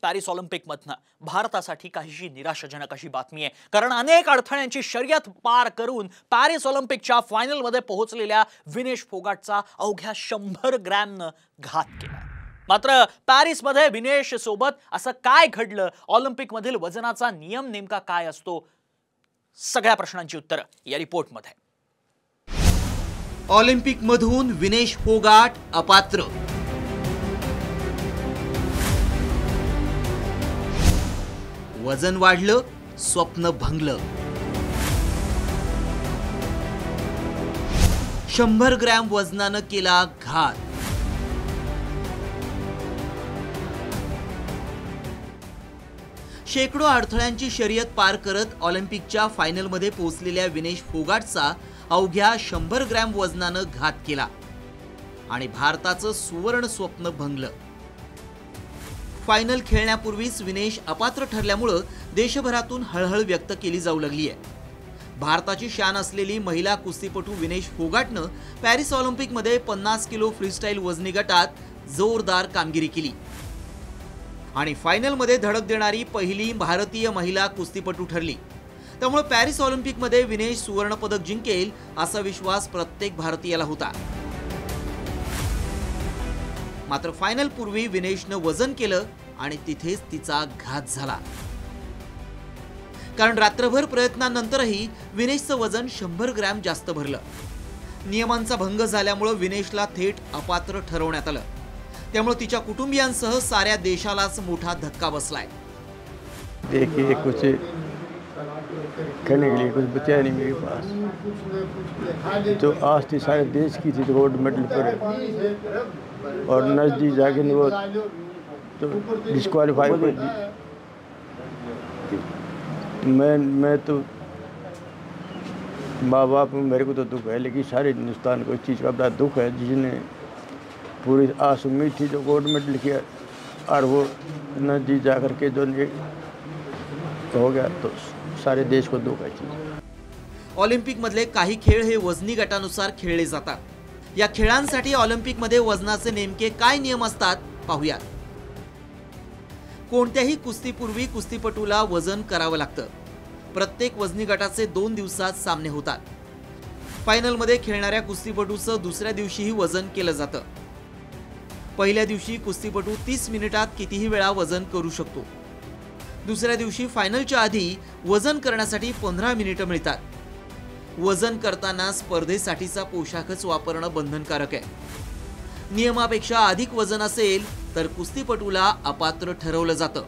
Paris ऑलिम्पिकमधनं भारतासाठी काहीशी निराशाजनक अशी बातमी आहे, कारण अनेक अडथळ्यांची शर्यत पार करून पॅरिस ऑलिम्पिकच्या फायनलमध्ये पोहोचलेल्या विनेश फोगाटचा अवघ्या 100 ग्रॅमनं घात केला। मात्र पॅरिसमध्ये विनेश सोबत असं काय घडलं, ऑलिम्पिकमधील वजनाचा नियम नेमका काय असतो, सगळ्या प्रश्नांची उत्तरं या रिपोर्टमध्ये। ऑलिम्पिकमधून विनेश फोगाट अपात्र, वजन वाढलं, स्वप्न भंगलं। 100 ग्रॅम वजनानं केला घात। शेकडो अडथळ्यांची शर्यत पार करत ऑलिम्पिकच्या फायनलमध्ये पोहोचलेल्या विनेश फोगाटचा अवघ्या 100 ग्रॅम वजनानं घात केला आणि भारताचं सुवर्ण स्वप्न भंगलं। फायनल खेळण्यापूर्वीच विनेश अपात्र ठरल्यामुळे देशभरातून हळहळ व्यक्त केली जाऊ लागली आहे। भारताची शान असलेली महिला कुस्तीपटू विनेश फोगाटनं पॅरिस ऑलिम्पिकमध्ये 50 किलो फ्रीस्टाईल वजनी गटात जोरदार कामगिरी केली आणि फायनलमध्ये धडक देणारी पहिली भारतीय महिला कुस्तीपटू ठरली। त्यामुळे पॅरिस ऑलिम्पिकमध्ये विनेश सुवर्ण पदक जिंकेल असा विश्वास प्रत्येक भारतीयाला होता। मात्र फायनल पूर्वी विनेशनं वजन केलं आणि तिथेच तिचा घात झाला, कारण रात्रभर प्रयत्नानंतरही विनेशचं वजन 100 ग्रॅम जास्त भरलं। नियमांचा भंग झाल्यामुळे विनेशला थेट अपात्र ठरवण्यात आलं। त्यामुळे तिच्या कुटुंबियांसह साऱ्या देशालाच मोठा धक्का बसलाय। देखिए कुछ कहने के लिए कुछ बचा नहीं मेरे पास, जो आज थी सारे देश की थी गोल्ड मेडल पर, और नजदीक जाके वो तो डिस्क्वालीफाई कर दी। मैं तो माँ बाप मेरे को तो दुख है, लेकिन सारे हिंदुस्तान को इस चीज़ का बड़ा दुख है, जिसने पूरी आस उम्मीद थी जो गोल्ड मेडल किया और वो नजदीक जा कर के जो हो गया, तो सारे देश को दुख है। ऑलिम्पिक मधले काही खेळ हे वजनी गटानुसार खेळले जातात। या खेळांसाठी ऑलिम्पिक मध्ये वजनाचे नेमके काय नियम असतात पाहूया। कोणत्याही कुस्तीपूर्वी कुस्तीपटूला वजन करावं लागतं। प्रत्येक वजनी गटाचे 2 दिवसात सामने होतात। फायनल मध्ये खेळणाऱ्या कुस्तीपटूचं दुसऱ्या दिवशीही वजन केलं जातं। पहिल्या दिवशी कुस्तीपटू 30 मिनिटात कितीही वेळा वजन करू शकतो। दुसऱ्या दिवशी फायनलच्या आधी वजन करण्यासाठी 15 मिनिटं मिळतात। वजन करताना स्पर्धेसाठीचा पोशाखच वापरणं बंधनकारक आहे। नियमापेक्षा अधिक वजन असेल तर कुस्तीपटूला अपात्र ठरवलं जातं।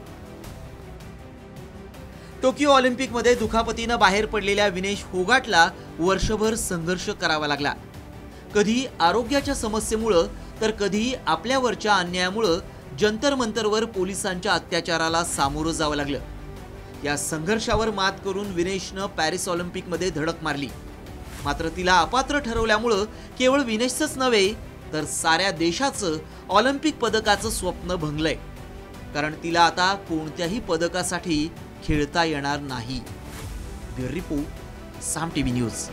टोकियो ऑलिम्पिकमध्ये दुखापतीनं बाहेर पडलेल्या विनेश फोगाटला वर्षभर संघर्ष करावा लागला। कधी आरोग्याच्या समस्येमुळे तर कधी आपल्यावरच्या अन्यायामुळे जंतर मंतरवर पोलिसांच्या अत्याचाराला सामोरं जावं लागलं। या संघर्षावर मात करून विनेशनं पॅरिस ऑलिम्पिकमध्ये धडक मारली। मात्र तिला अपात्र ठरवल्यामुळे केवळ विनेशचंच नव्हे तर साऱ्या देशाचं ऑलिम्पिक पदकाचं स्वप्न भंगलंय, कारण तिला आता कोणत्याही पदकासाठी खेळता येणार नाही। ब्युरो रिपोर्ट, साम टीव्ही न्यूज।